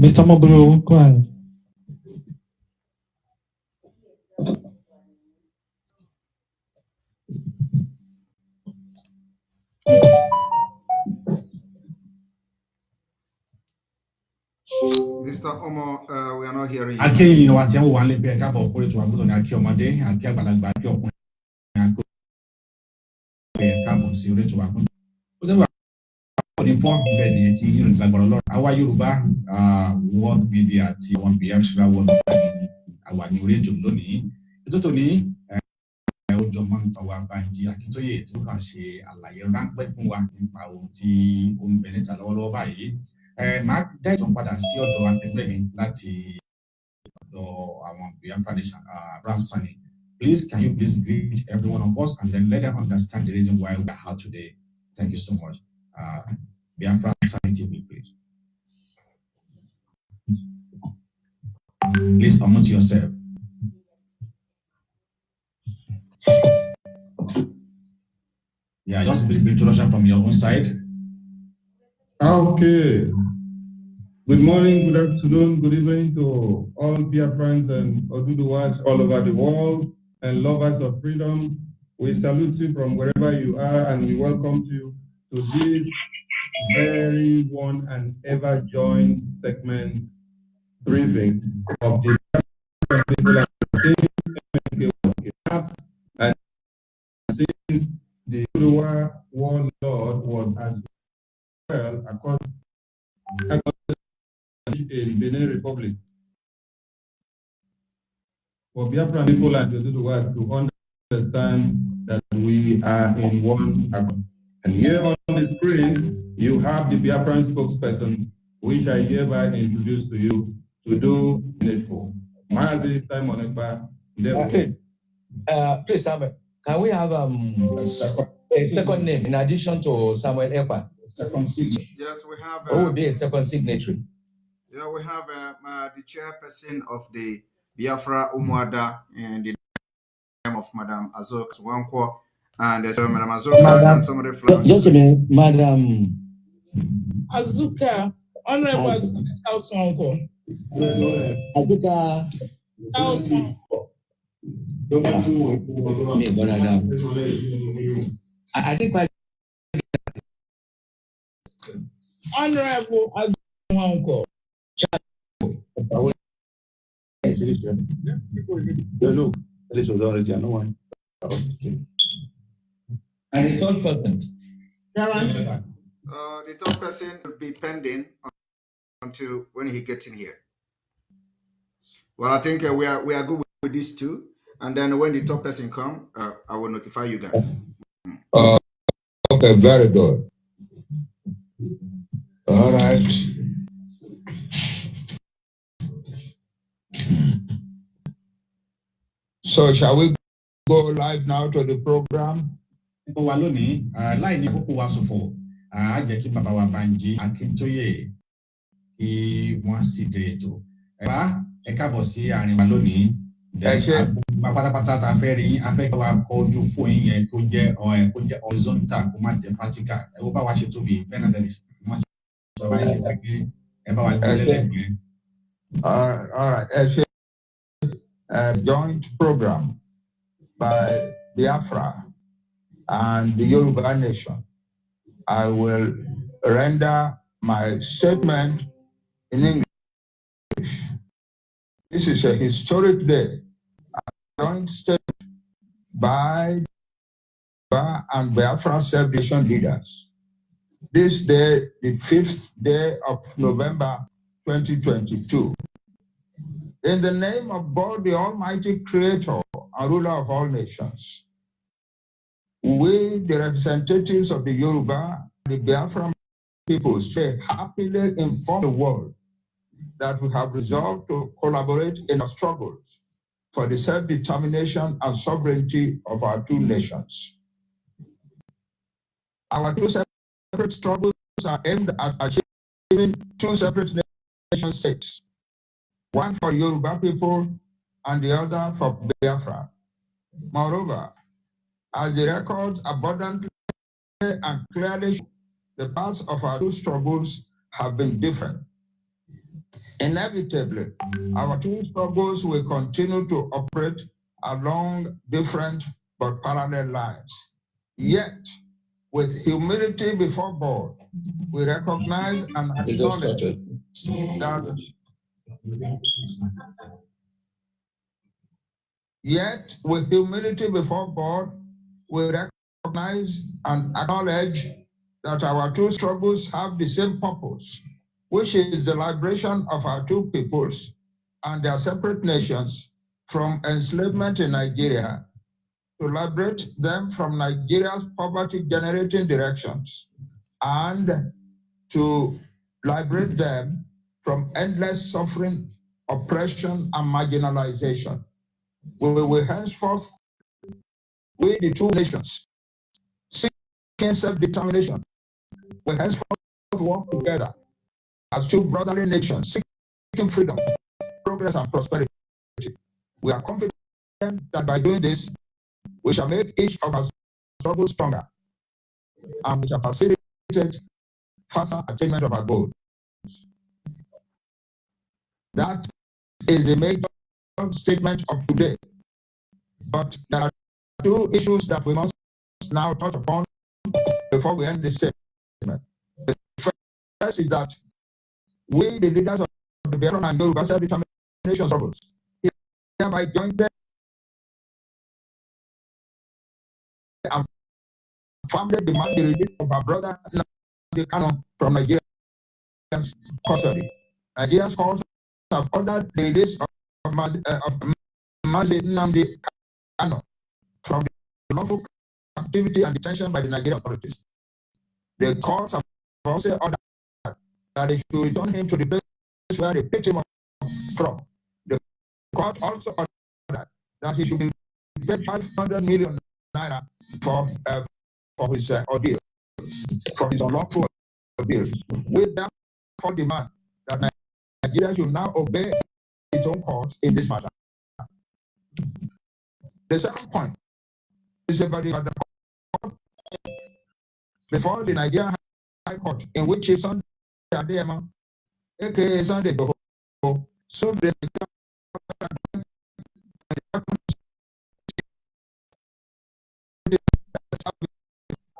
Mr. Mobro, go ahead. Mr. Omo, we are not hearing you. Okay, you know what? I'm one little bit about for it to Abu Dhabi Kiomade and Kiabala Bakio and Cabo Siri to Abu. inform bẹ́ẹ̀ tí yín lágbára Ọlọ́run àwa Yorùbá world media àti àwọn Biafra world àwa ní orí ètò lónìí ètò tòní ọjọ́ máa ń tàwa Banji Akintoye tí ó kàn ṣe àlàyé ráńpẹ́ fún wa nípa ohun tí ó ń bẹ níta lọ́wọ́lọ́wọ́ báyìí máa dá ìtàn padà sí ọ̀dọ̀ akẹgbẹ́ mi láti ọ̀dọ̀ àwọn Biafra nation Bransani. Please, can you please greet every one of us and then let them understand the reason why we are here today. Thank you so much. Biafra Sanity, please. Please unmute yourself. Yeah, just a brief introduction from your own side. Okay. Good morning, good afternoon, good evening to all Biafrans and Oduduwas all over the world and lovers of freedom. We salute you from wherever you are and we welcome you to this very one and ever joint segment briefing of the people and since the Oduduwa warlord was as well according in Benin Republic. For Biafra people and the Oduduwas to understand that we are in one accord. And here on the screen, you have the Biafran spokesperson, which I hereby introduce to you to do needful. Mazi Simon Ekpa. Please, Samuel, can we have a second name in addition to Samuel Ekpa? Yes, we have. Who will be a second signatory? Yeah, we have the chairperson of the Biafra Umuada and the name of Madam Azuka Wankwo. And there's Madam Azuka and some of the flowers. Just a minute, Madam Azuka, Honorable Azuka House Wankwo. Azuka House Wankwo. I think I Honorable Azuka Wankwo. And it's all present. The third person will be pending until when he gets in here. Well, I think we are good with these two, and then when the top person comes, I will notify you guys. Okay, very good. All right. So shall we go live now to the program? Wa lónìí láì ní àkókò wa ṣòfò á jẹ́ kí bàbá wa Banji Akintoye kí wọ́n sì dé ètò. Ẹ káàbọ̀ sí àárín wa lónìí. Pátápátá ta fẹ́ rí afẹ́kẹ́ wa kọ ojú fún yín yẹn kó jẹ́ horizontal kó má jẹ́ vertical. Ẹ wo bá wa ṣe tóbi bẹ́ẹ̀ náà lẹ́yìn wọ́n ṣe sọ báyìí ṣe tẹ́ pé ẹ bá wa gbé lẹ́lẹ́gbẹ̀ẹ́. All right. A joint program by Biafra and the Yoruba nation. I will render my statement in English. This is a historic day, a joint statement by Biafra and Biafra Salvation leaders. This day, the 5th day of November 2022. In the name of God, the Almighty Creator and Ruler of all nations, we, the representatives of the Yoruba and the Biafran peoples, happily inform the world that we have resolved to collaborate in our struggles for the self-determination and sovereignty of our two nations. Our two separate struggles are aimed at achieving two separate nation states, one for Yoruba people and the other for Biafra. Moreover, as the records abundantly and clearly show, the paths of our two struggles have been different. Inevitably, our two struggles will continue to operate along different but parallel lines. Yet, with humility before God, we recognize and acknowledge that Yet, with humility before God, we recognize and acknowledge that our two struggles have the same purpose, which is the liberation of our two peoples and their separate nations from enslavement in Nigeria, to liberate them from Nigeria's poverty-generating directions, and to liberate them from endless suffering, oppression, and marginalization. We will henceforth, we the two nations, seeking self-determination, we henceforth work together as two brotherly nations, seeking freedom, progress, and prosperity. We are confident that by doing this, we shall make each of our struggles stronger, and we shall facilitate faster attainment of our goals. That is the major statement of today. But there are two issues that we must now touch upon before we end this statement. The first is that we, the leaders of the Biafra and Yoruba self-determination struggles, hereby join them and firmly demand the release of our brother Nnamdi Kanu from Nigeria's custody. Nigeria's courts have ordered the release of Mazi Nnamdi Kanu from the lawful captivity and detention by the Nigerian authorities. The courts have also ordered that they should return him to the place where they picked him up from. The court also ordered that he should be paid 500 million naira for his ordeal, for his unlawful ordeal. We therefore demand that Nigeria should now obey its own courts in this matter. The second point is about the court before the Nigerian High Court, in which Chief Sunday Adeyemo, aka Sunday Igboho, sued the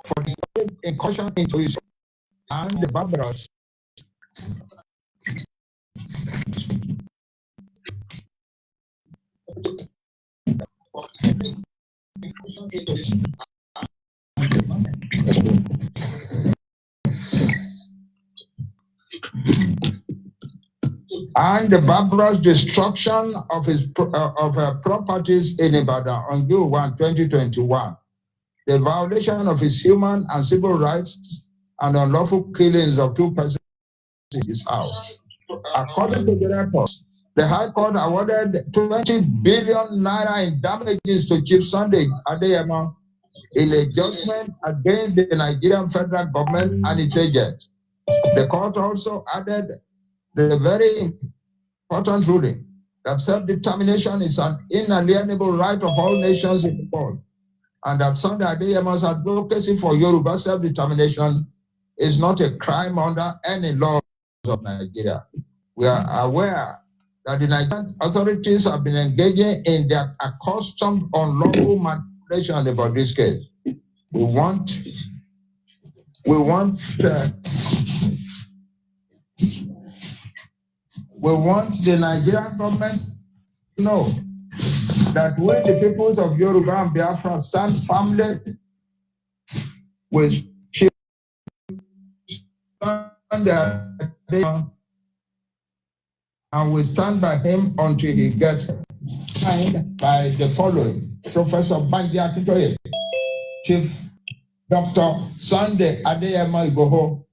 for his incursion into his and the barbarous destruction of his properties in Ibadan on June 1, 2021, the violation of his human and civil rights, and unlawful killings of two persons in his house. According to the reports, the High Court awarded 20 billion naira in damages to Chief Sunday Adeyemo in a judgment against the Nigerian federal government and its agents. The court also added the very important ruling that self-determination is an inalienable right of all nations in the world, and that Sunday Adeyemo's advocacy for Yoruba self-determination is not a crime under any laws of Nigeria. We are aware that the Nigerian authorities have been engaging in their accustomed unlawful manipulation about this case. We want the Nigerian government to know that we, the peoples of Yoruba and Biafra, stand firmly with Chief Sunday Adeyemo, and we stand by him until he gets signed by the following: Professor Banji Akintoye, Chief Dr. Sunday Adeyemo Igboho,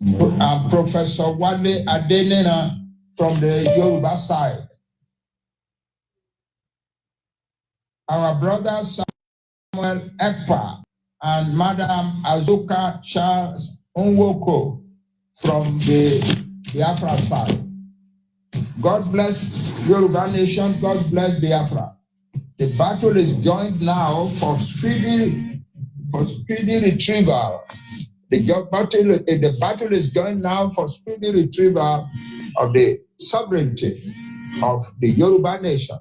and Professor Wale Adenina from the Yoruba side. Our brother Samuel Ekpa and Madam Azuka Charles Onwubiko from the Biafra side. God bless Yoruba nation. God bless Biafra. The battle is joined now for speedy retrieval. The battle is joined now for speedy retrieval of the sovereignty of the Yoruba nation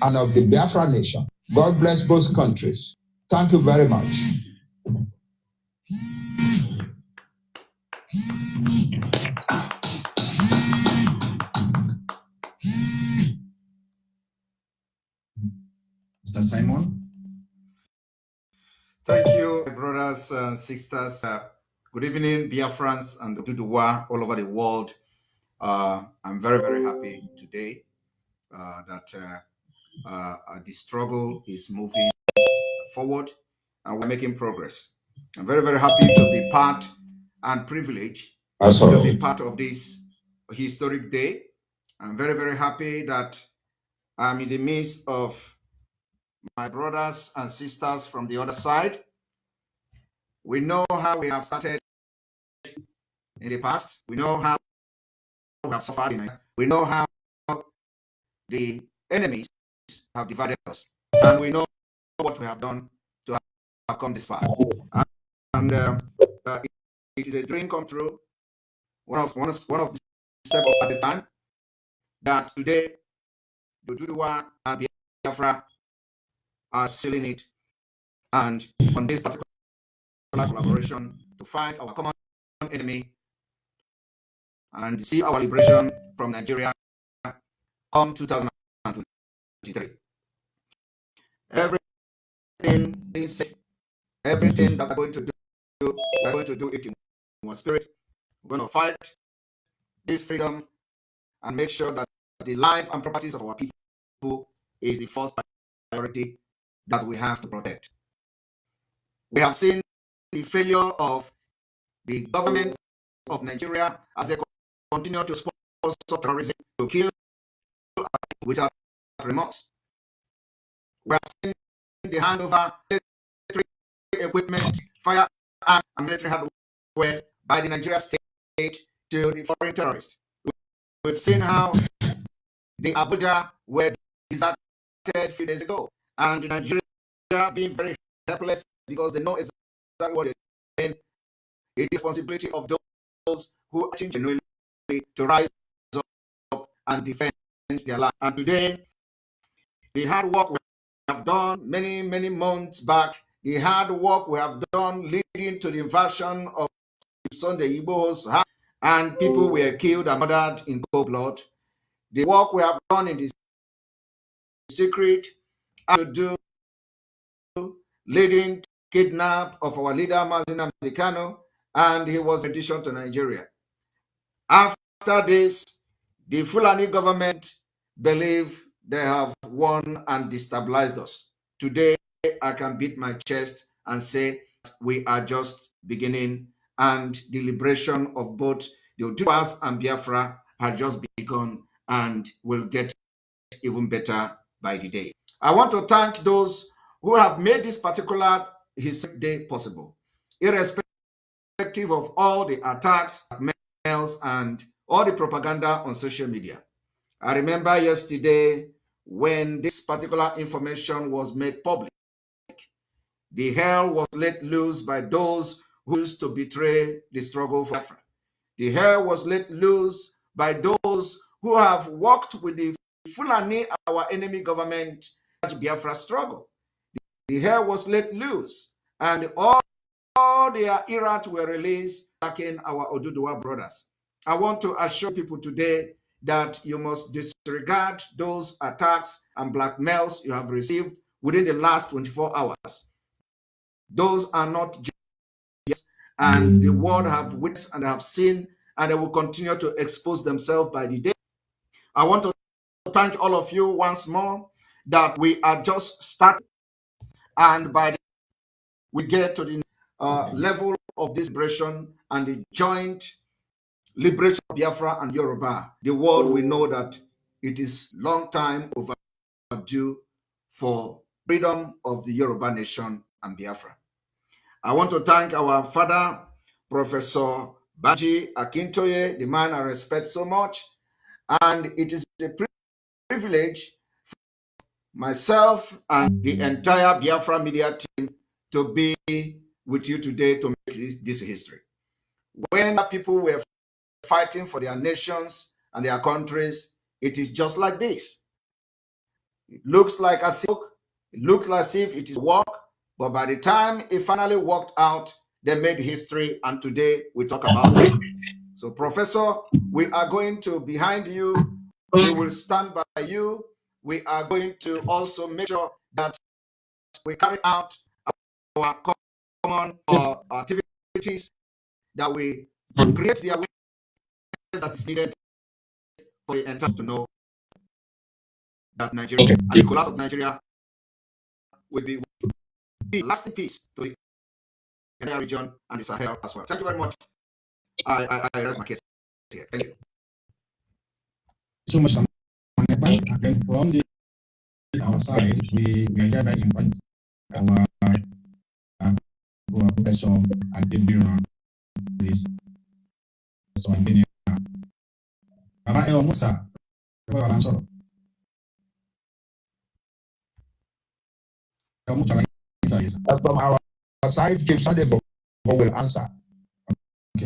and of the Biafra nation. God bless both countries. Thank you very much. Mr. Simon? Thank you, brothers and sisters. Good evening, Biafrans and Oduduwa all over the world. I'm very, very happy today that the struggle is moving forward and we're making progress. I'm very, very happy to be part and privileged to be part of this historic day. I'm very, very happy that I'm in the midst of my brothers and sisters from the other side. We know how we have started in the past. We know how we have suffered in it. We know how the enemies have divided us. And we know what we have done to have come this far. And it is a dream come true. One of the steps at the time that today the Oduduwa and Biafra are sealing it. And on this particular collaboration to fight our common enemy and see our liberation from Nigeria come 2023. Everything is safe. Everything that we're going to do, we're going to do it in one spirit. We're going to fight this freedom and make sure that the life and properties of our people is the first priority that we have to protect. We have seen the failure of the government of Nigeria as they continue to sponsor terrorism, to kill without remorse. We have seen the handover military equipment, firearms, and military hardware by the Nigeria state to the foreign terrorists. We've seen how the Abuja were deserted a few days ago, and the Nigeria being very helpless because they know exactly what they're doing. It is the responsibility of those who are genuinely to rise up and defend their land. And today, the hard work we have done many, many months back, the hard work we have done leading to the invasion of Sunday Igboho's house, and people were killed and murdered in cold blood. The work we have done in the secret and to do leading to kidnap of our leader Mazina Mdikano, and he was in addition to Nigeria. After this, the Fulani government believe they have won and destabilized us. Today, I can beat my chest and say we are just beginning, and the liberation of both the Oduduwas and Biafra has just begun and will get even better by the day. I want to thank those who have made this particular historic day possible, irrespective of all the attacks, mails, and all the propaganda on social media. I remember yesterday when this particular information was made public, the hell was let loose by those who used to betray the struggle for Biafra. The hell was let loose by those who have worked with the Fulani, our enemy government, at Biafra struggle. The hell was let loose, and all their irats were released, attacking our Oduduwa brothers. I want to assure people today that you must disregard those attacks and blackmails you have received within the last 24 hours. Those are not just, and the world have witnessed and have seen, and they will continue to expose themselves by the day. I want to thank all of you once more that we are just starting, and by the we get to the level of this liberation and the joint liberation of Biafra and Yoruba, the world will know that it is long time overdue for freedom of the Yoruba nation and Biafra. I want to thank our father, Professor Baji Akintoye, the man I respect so much, and it is a privilege for myself and the entire Biafra media team to be with you today to make this history. When people were fighting for their nations and their countries, it is just like this. It looks like as if it is work, but by the time it finally worked out, they made history, and today we talk about it. So, Professor, we are going to behind you. We will stand by you. We are going to also make sure that we carry out our common activities that we create the awareness that is needed for the entire to know that Nigeria and the collapse of Nigeria will be lasting peace to the entire region and the Sahel as well. Thank you very much. I rest my case here. Thank you. So much. And from our side, we are hereby invite our professor and please. So I'm getting Baba Musa. From our side, Chief Sunday will answer. Okay.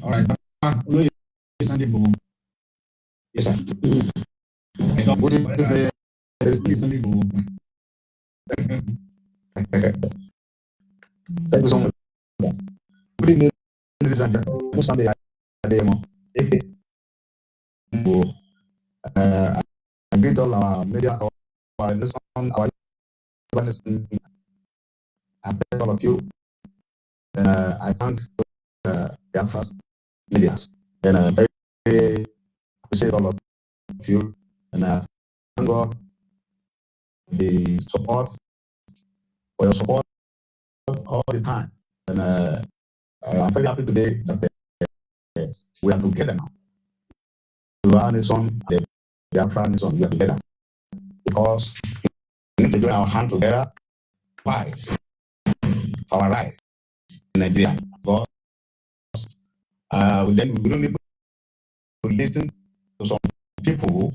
All right. Sunday Yes, sir. I don't Sunday Thank you so much. Good evening, ladies and gentlemen. Sunday, I greet all our media, our listeners, our listeners. I thank all of you. I thank Biafra media, and I very appreciate all of you, and I thank God the support for your support all the time, and I'm very happy today that we are together now. We are this one, the Biafra this one, we are together because we need to join our hands together, fight for our rights in Nigeria. Because then we don't need to listen to some people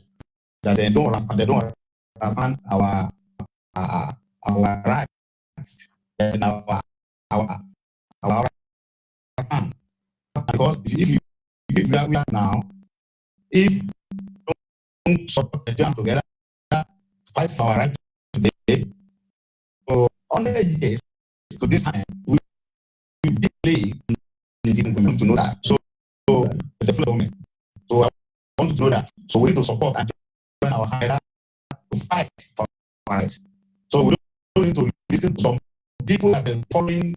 that they don't understand our rights and our rights. Because if we are now, if we don't support the join together, fight for our rights today, for 100 years to this time, we believe we want to know that. So the development. So I want to know that. So we need to support and join our hand to fight for our rights. So we don't need to listen to some people that are following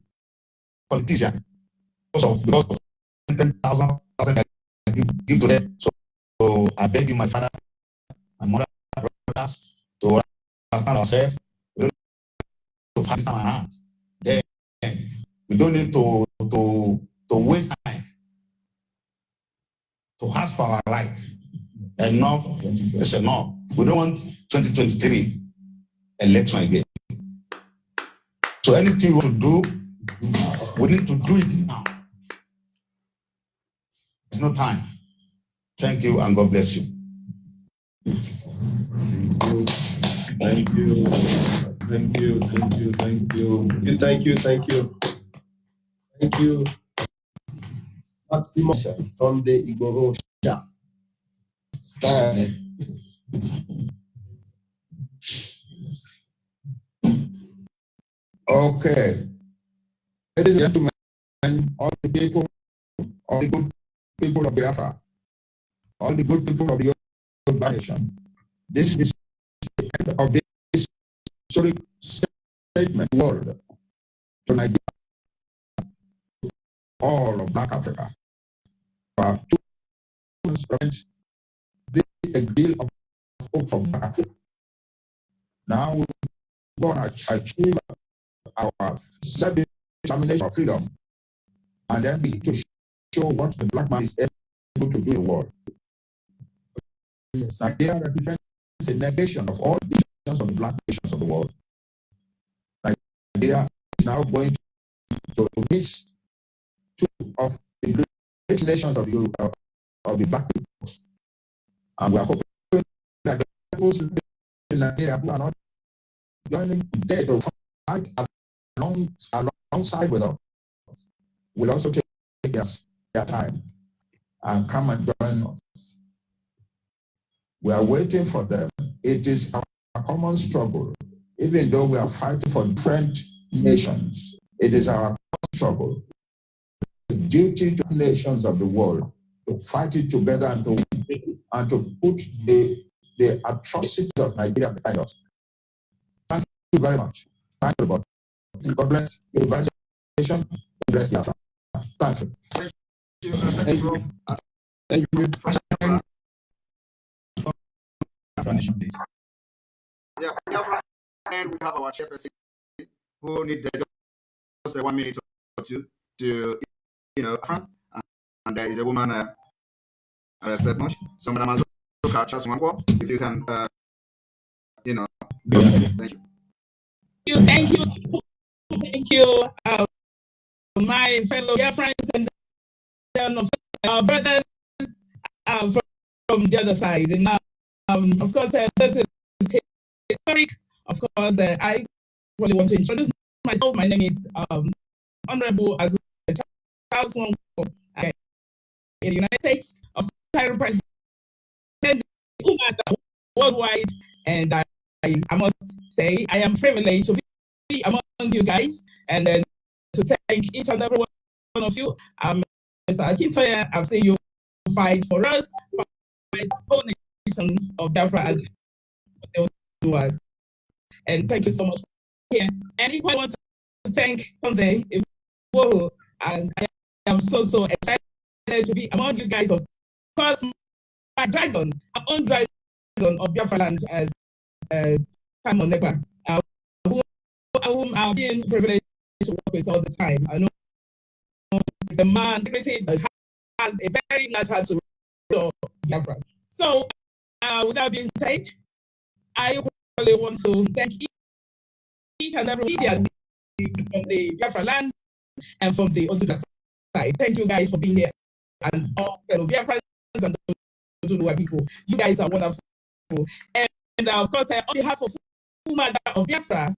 politicians because of 10,000 I give to them. So I beg you, my father, my mother, brothers, to understand ourselves. We don't need to fight time around. Then we don't need to waste time to ask for our rights. Enough is enough. We don't want 2023 election again. So anything we want to do, we need to do it now. There's no time. Thank you and God bless you. Thank you. Thank you. Thank you. Thank you. Thank you. Thank you. Thank you. Maximum Sunday Igboho. Okay. Ladies and gentlemen, all the people, all the good people of Biafra, all the good people of the Yoruba nation, this is the end of this historic statement world to Nigeria, all of Black Africa. For 2 months, a deal of hope for Black Africa. Now we're going to achieve our self-determination of freedom and then begin to show what the black man is able to do in the world. Nigeria represents a negation of all nations of the black nations of the world. Nigeria is now going to miss 2 of the great nations of the black people. And we are hoping that the people in Nigeria who are not joining today to fight alongside with us will also take their time and come and join us. We are waiting for them. It is our common struggle. Even though we are fighting for different nations, it is our common struggle. The duty to nations of the world to fight it together and to win, and to put the atrocities of Nigeria behind us. Thank you very much. Thank you, God. God bless. God bless Biafra. Thanks. Thank you, Prof. Thank you. Nation, please. Yeah, Biafra, and we have our chairperson who need just 1 minute or two to, and there is a woman I respect much. So, Madam Azuka, just one word, if you can, go ahead. Thank you. Thank you, my fellow friends and our brothers from the other side. And of course, this is historic. Of course, I really want to introduce myself. My name is Honorable Azuka in the United States. Of course, I represent the Umata worldwide, and I must say I am privileged to be among you guys, and then to thank each and every one of you. Mr. Akintoye, I've seen you fight for us, fight the whole nation of Biafra and the Oduduwas. And thank you so much for here. And I want to thank Sunday Igboho, and I am so excited to be among you guys. Of course, my own dragon of Biafra land, as Simon Negba, whom I've been privileged to work with all the time. I know the man has a very large heart to Biafra. So, with that being said, I really want to thank each and every media from the Biafra land and from the Oduduwa side. Thank you guys for being here, and all fellow Biafrans and Oduduwa people. You guys are wonderful. And of course, on behalf of Umada of Biafra,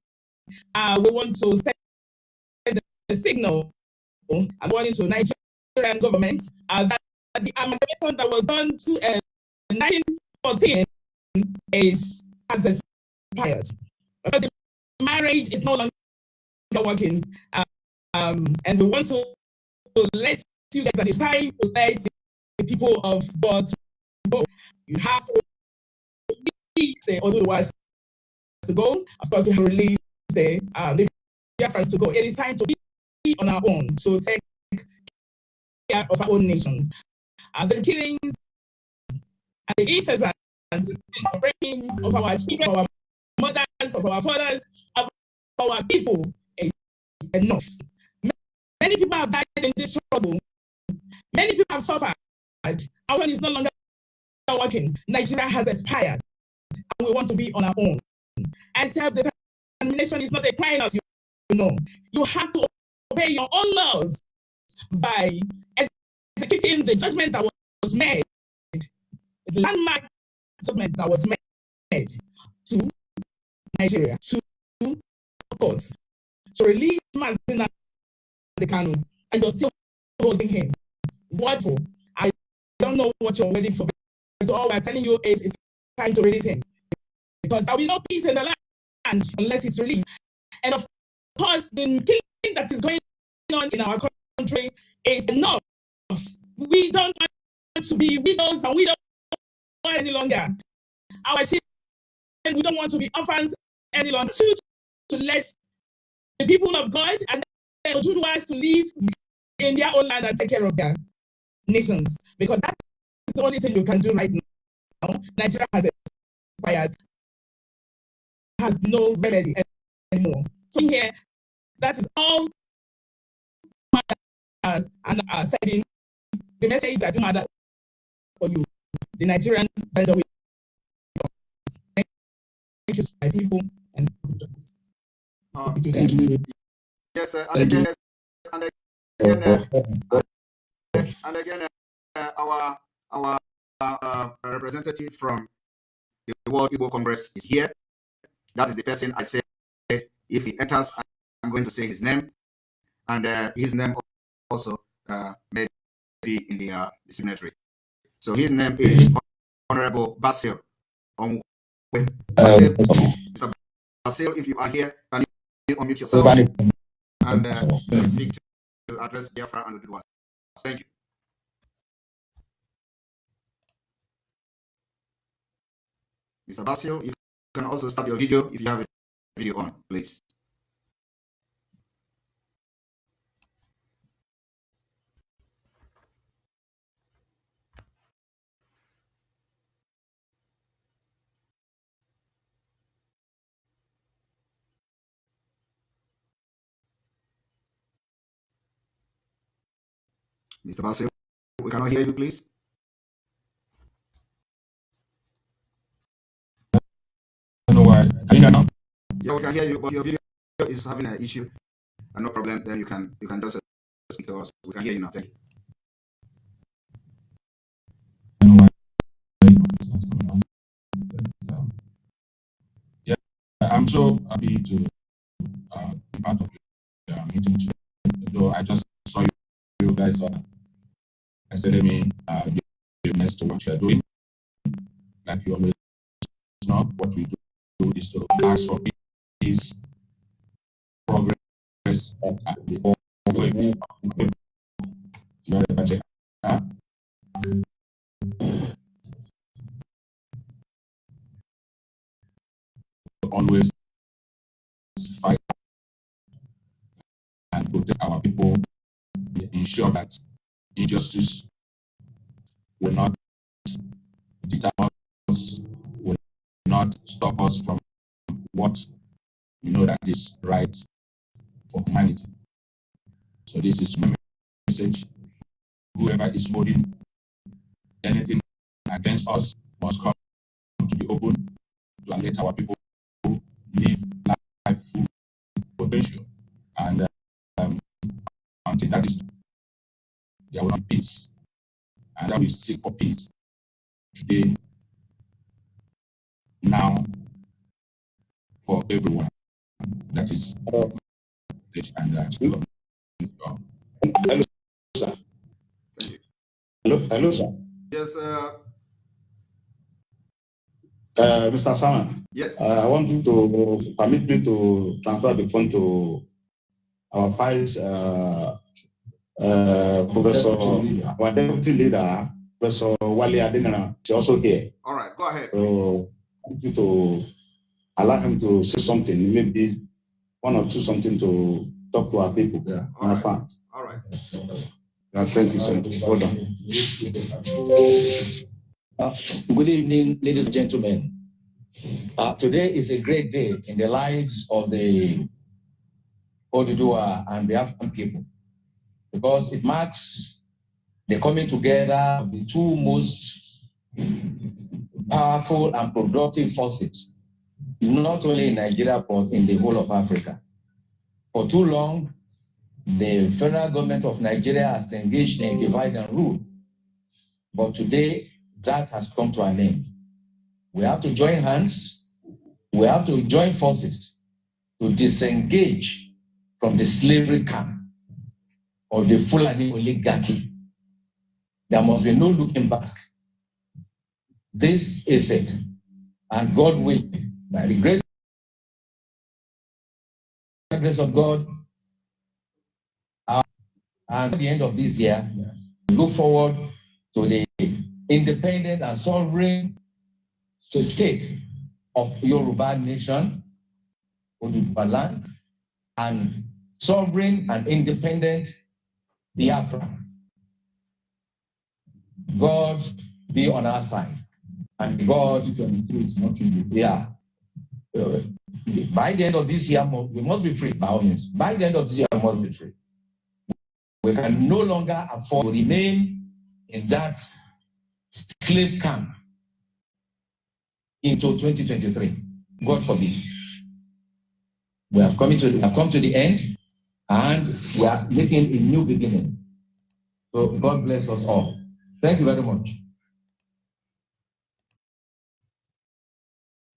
we want to send the signal and warning to Nigerian government that the amalgamation that was done to 1914 has expired. Because the marriage is no longer working, and we want to let you guys at the time to let the people of God go. You have to release the Oduduwas to go. Of course, you have to release the Biafrans to go. It is time to be on our own, to take care of our own nation. The killings and the incidents and the breaking of our children, of our mothers, of our fathers, of our people is enough. Many people have died in this struggle. Many people have suffered. Our one is no longer working. Nigeria has expired, and we want to be on our own. And self-determination is not a crime, as you know. You have to obey your own laws by executing the judgment that was made, the landmark judgment that was made to Nigeria, to courts, to release Mazina the Kanu, and you're still holding him. What for? I don't know what you're waiting for, but all we're telling you is it's time to release him, because there will be no peace in the land unless it's released. And of course, the killing that is going on in our country is enough. We don't want to be widows, and we don't want any longer. Our children, we don't want to be orphans any longer. To let the people of God and the Oduduwas to live in their own land and take care of their nations, because that's the only thing you can do right now. Nigeria has expired, has no remedy anymore. So here, that is all matters, and sending the message that you matter for you, the Nigerian gender. Thank you, my people, and thank you. Yes, and again, our representative from the World Igbo Congress is here. That is the person I said, if he enters, I'm going to say his name, and his name also may be in the signatory. So his name is Honorable Basil Onwubiko. Mr. Basil, if you are here, can you unmute yourself and speak to address Biafra and Oduduwa? Thank you. Mr. Basil, you can also start your video if you have a video on, please. Mr. Basil, we cannot hear you, please. I don't know why. Can you hear now? Yeah, we can hear you, but your video is having an issue. And no problem. Then you can just speak to us. We can hear you now. Thank you. I don't know why it's not coming on. Yeah, I'm so happy to be part of the meeting today. Though I just saw you guys on. I said, let me be honest to what you're doing. Like you always know, what we do is to ask for peace, progress, and the always fight and protect our people, ensure that injustice will not deter us, will not stop us from what we know that is right for humanity. So this is my message. Whoever is holding anything against us must come to the open to let our people live life full potential. And until that is, there will not be peace. And that we seek for peace today, now, for everyone. That is and hello, sir. Hello, sir. Yes, Mr. Sama. Yes. I want you to permit me to transfer the phone to our vice Professor, our deputy leader, Professor Wale Adenana, is also here. All right, go ahead. So I want you to allow him to say something, maybe one or two something to talk to our people. Yeah. Understand? All right. Thank you, sir. Hold on. Good evening, ladies and gentlemen. Today is a great day in the lives of the Oduduwa and Biafran people because it marks the coming together of the two most powerful and productive forces, not only in Nigeria, but in the whole of Africa. For too long, the federal government of Nigeria has engaged in divide and rule. But today, that has come to an end. We have to join hands. We have to join forces to disengage from the slavery camp or the Fulani oligarchy. There must be no looking back. This is it. And God will, by the grace of God, and at the end of this year, look forward to the independent and sovereign state of Yoruba nation, Oduduwa land, and sovereign and independent Biafra. God be on our side, and God, yeah. By the end of this year, we must be free, by all means. By the end of this year, we must be free. We can no longer afford to remain in that slave camp into 2023. God forbid. We have come to the end, and we are making a new beginning. So God bless us all. Thank you very much.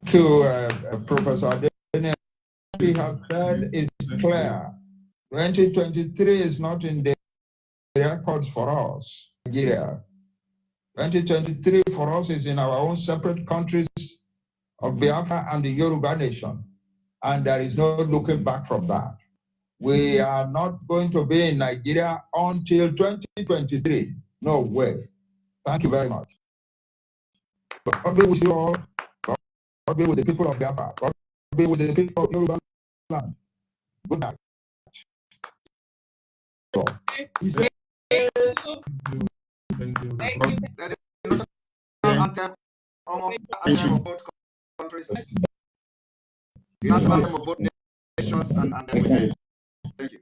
Thank you, Professor Adeniyi. We have said it's clear. 2023 is not in the records for us, Nigeria. 2023 for us is in our own separate countries of Biafra and the Yoruba nation. And there is no looking back from that. We are not going to be in Nigeria until 2023. No way. Thank you very much. God be with you all. God be with the people of Biafra. God be with the people of Yoruba land. Good night. The national anthem of both nations and women. Thank you.